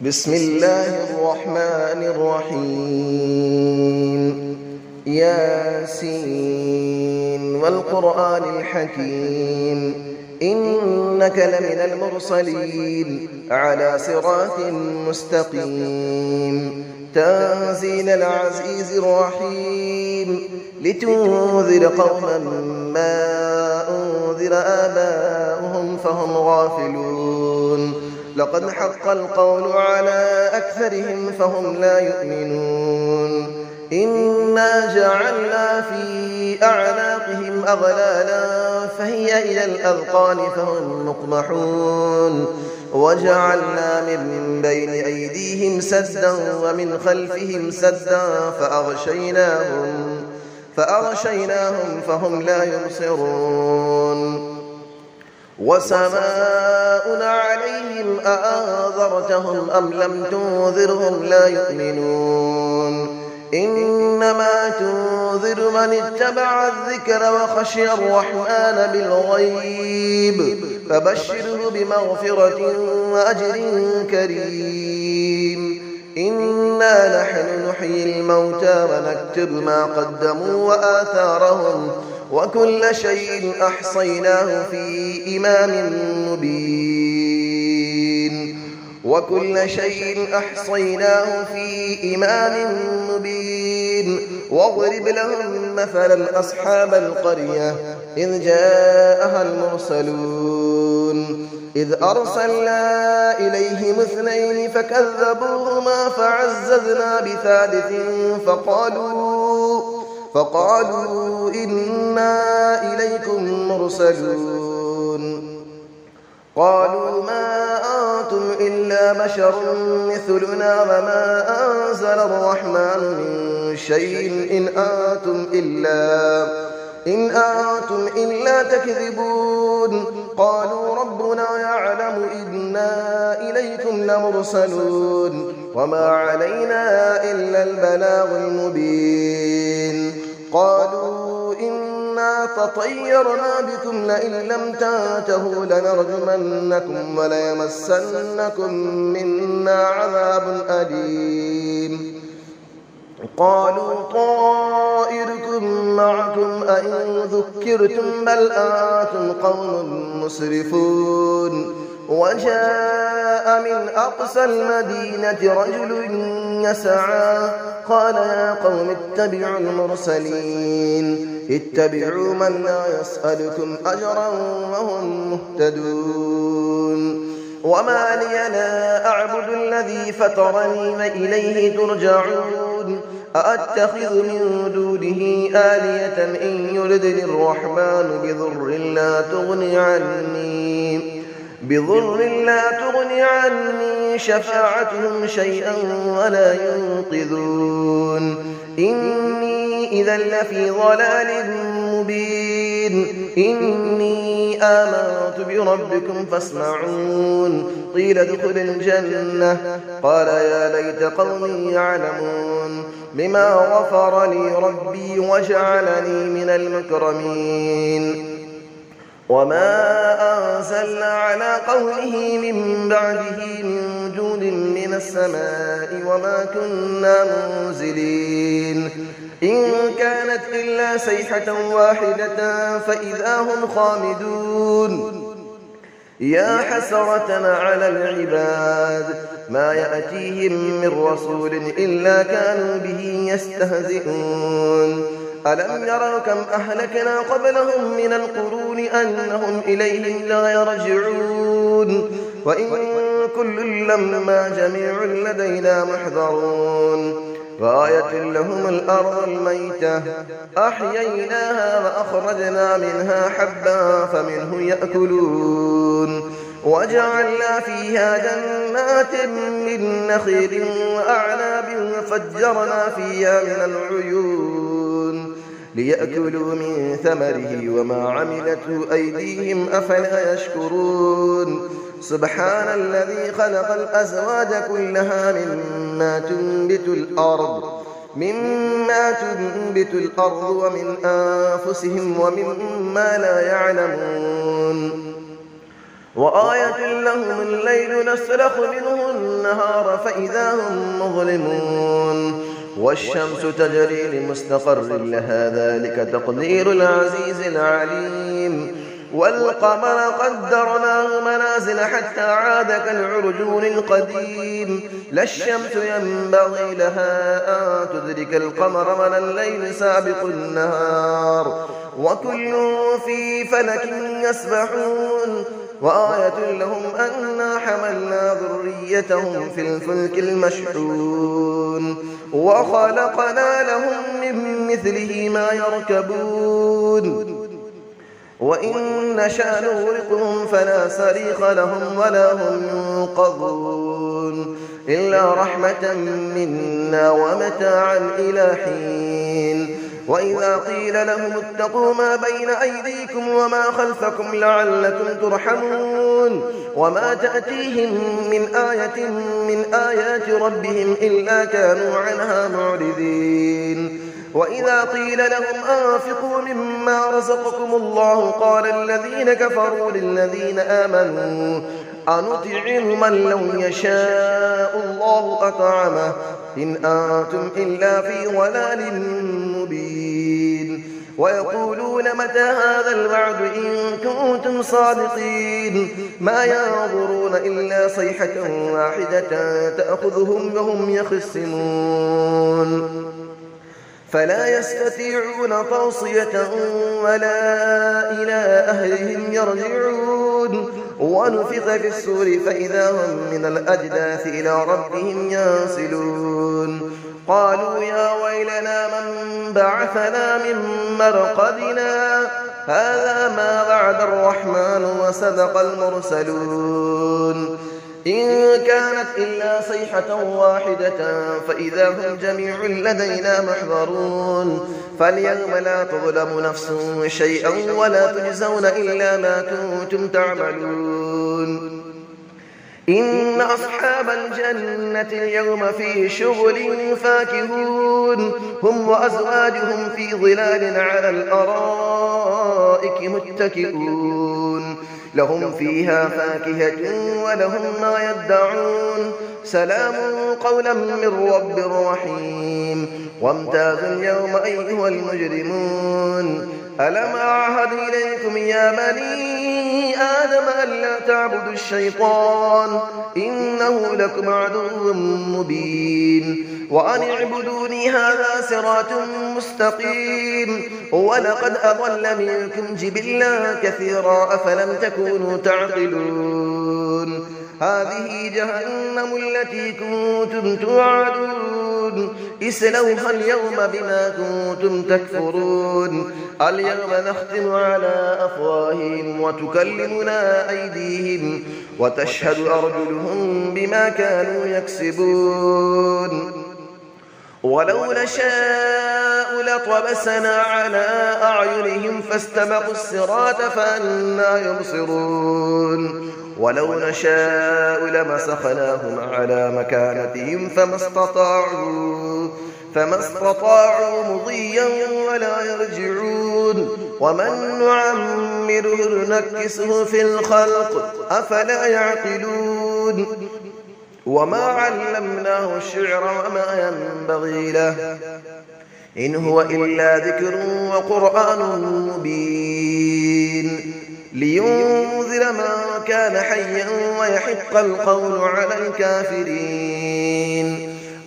بسم الله الرحمن الرحيم ياسين والقرآن الحكيم إنك لمن المرسلين على صراط مستقيم تنزيل العزيز الرحيم لتنذر قوما ما أنذر آباؤهم فهم غافلون لقد حق القول على أكثرهم فهم لا يؤمنون إنا جعلنا في أعناقهم أغلالا فهي إلى الأذقان فهم مقمحون وجعلنا من بين أيديهم سدا ومن خلفهم سدا فأغشيناهم فهم لا يبصرون وسماء عليهم أأنذرتهم أم لم تنذرهم لا يؤمنون إنما تنذر من اتبع الذكر وخشي الرحمن بالغيب فبشره بمغفرة وأجر كريم إنا نحن نحيي الموتى ونكتب ما قدموا وآثارهم وكل شيء أحصيناه في إمام مبين واضرب لهم مثلا أصحاب القرية إذ جاءها المرسلون إذ أرسلنا إليهم اثنين فكذبوهما فعززنا بثالث فقالوا إنا إليكم مرسلون قالوا ما أنتم إلا بشر مثلنا وما أنزل الرحمن من شيء إن أنتم إلا تكذبون قالوا ربنا يعلم إنا إليكم لمرسلون وما علينا إلا البلاغ المبين قالوا إنا تطيرنا بكم لئن لم تنتهوا لنرجمنكم وليمسنكم منا عذاب أليم قالوا طائركم معكم أئن ذكرتم بل أنتم قوم مسرفون وجاء من أقصى المدينة رجل يسعى قال يا قوم اتبعوا المرسلين اتبعوا من لا يسألكم أجرا وهم مهتدون وما لي لا أعبد الذي فطرني وإليه ترجعون أأتخذ من دونه آلية إن يردني الرحمن بضر لا تغني عني شفاعتهم شيئا ولا ينقذون إني إذا لفي ضلال مبين إني آمنت بربكم فاسمعون قيل ادخل الجنة قال يا ليت قومي يعلمون بما غفر لي ربي وجعلني من المكرمين وما أنزلنا على قومه من بعده من جود من السماء وما كنا منزلين إن كانت إلا صيحة واحدة فإذا هم خامدون يا حسرة على العباد ما يأتيهم من رسول إلا كانوا به يستهزئون ألم يروا كم أهلكنا قبلهم من القرون أنهم إليهم لا يرجعون وإن كل لما جميع لدينا محضرون وآية لهم الأرض الميتة أحييناها وأخرجنا منها حبا فمنه يأكلون وجعلنا فيها جنات من نخيل وأعناب وفجرنا فيها من العيون ليأكلوا من ثمره وما عملته أيديهم أفلا يشكرون سبحان الذي خلق الأزواج كلها مما تنبت الأرض ومن أنفسهم ومما لا يعلمون وآية لهم الليل نسلخ منه النهار فإذا هم مظلمون والشمس تجري لمستقر لها ذلك تقدير العزيز العليم والقمر قدرناه منازل حتى عاد كالعرجون القديم لا الشمس ينبغي لها أن تدرك القمر ولا الليل سابق النهار وكل في فلك يسبحون وآية لهم أنا حملنا ذريتهم في الفلك المشحون وخلقنا لهم من مثله ما يركبون وإن نشأ نغرقهم فلا صريخ لهم ولا هم ينقذون إلا رحمة منا ومتاعا إلى حين وإذا قيل لهم اتقوا ما بين أيديكم وما خلفكم لعلكم ترحمون وما تأتيهم من آية من آيات ربهم إلا كانوا عنها معرضين وإذا قيل لهم أنفقوا مما رزقكم الله قال الذين كفروا للذين آمنوا أنطعم من لو يشاء الله أطعمه إن أنتم إلا في ضلال مبين ويقولون متى هذا الوعد إن كنتم صادقين ما ينظرون إلا صيحة واحدة تأخذهم وهم يخصمون فلا يستطيعون توصية ولا إلى أهلهم يرجعون ونفخ في الصور فإذا هم من الأجداث إلى ربهم ينسلون قالوا يا ويلنا من بعثنا من مرقدنا هذا ما وعد الرحمن وصدق المرسلون إن كانت إلا صيحة واحدة فإذا هم جميع لدينا محضرون فاليوم لا تظلم نفس شيئا ولا تجزون إلا ما كنتم تعملون إن أصحاب الجنة اليوم في شغل فاكهون هم وأزواجهم في ظلال على الأرائك متكئون لهم فيها فاكهة ولهم ما يدعون سلام قولا من رب رحيم وامتازوا اليوم أيها المجرمون ألم أعهد إليكم يا بني آدم ألا تعبدوا الشيطان إنه لكم عدو مبين وأن اعبدوني هذا صراط مستقيم ولقد أضل منكم جبلا كثيرا أفلم تكونوا تعقلون هذه جهنم التي كنتم توعدون اسلوها اليوم بما كنتم تكفرون اليوم نختم على أفواههم وتكلمنا أيديهم وتشهد أرجلهم بما كانوا يكسبون ولو نشاء لطمسنا على أعينهم فاستبقوا الصراط فأنى يبصرون ولو نشاء لمسخناهم على مكانتهم فما استطاعوا مضيا ولا يرجعون ومن نعمره نكسه في الخلق أفلا يعقلون وما علمناه الشعر وما ينبغي له إن هو إلا ذكر وقرآن مبين لينذر من كان حيا ويحق القول على الكافرين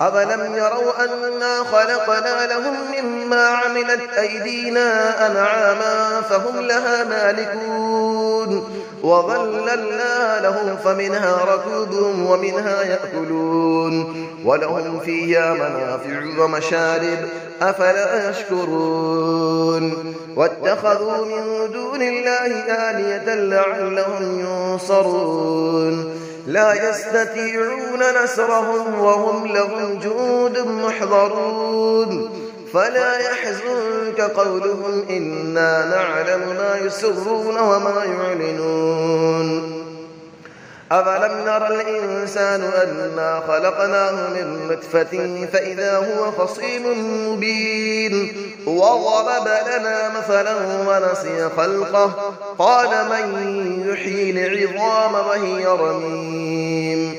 أفلم يروا أنا خلقنا لهم مما عملت أيدينا أنعاما فهم لها مالكون وظللنا لهم فمنها ركوبهم ومنها يأكلون ولهم فيها منافع ومشارب أفلا يشكرون واتخذوا من دون الله آلية لعلهم ينصرون لا يستطيعون نصرهم وهم لهم جند محضرون فلا يحزنك قولهم إنا نعلم ما يسرون وما يعلنون أفلم نرى الإنسان أنا خلقناه من نطفة فإذا هو خصيم مبين وضرب لنا مثلا ونسي خلقه قال من يحيي العظام وهي رميم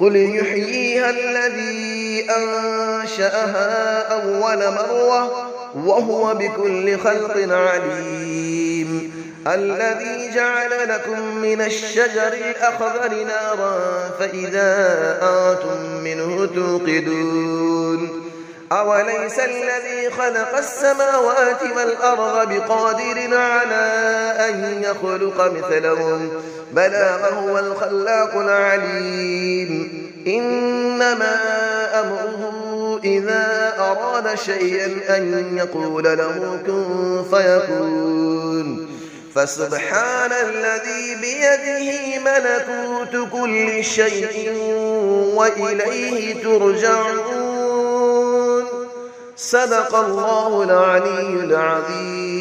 قل يحييها الذي أنشأها أول مرة وهو بكل خلق عليم الذي جعل لكم من الشجر الأخضر نارا فإذا أنتم منه توقدون أوليس الذي خلق السماوات والأرض بقادر على أن يخلق مثلهم بلى وهو الخلاق العليم إنما أمره إذا أراد شيئا أن يقول له كن فيكون فسبحان الذي بيده ملكوت كل شيء وإليه ترجعون صدق الله العلي العظيم.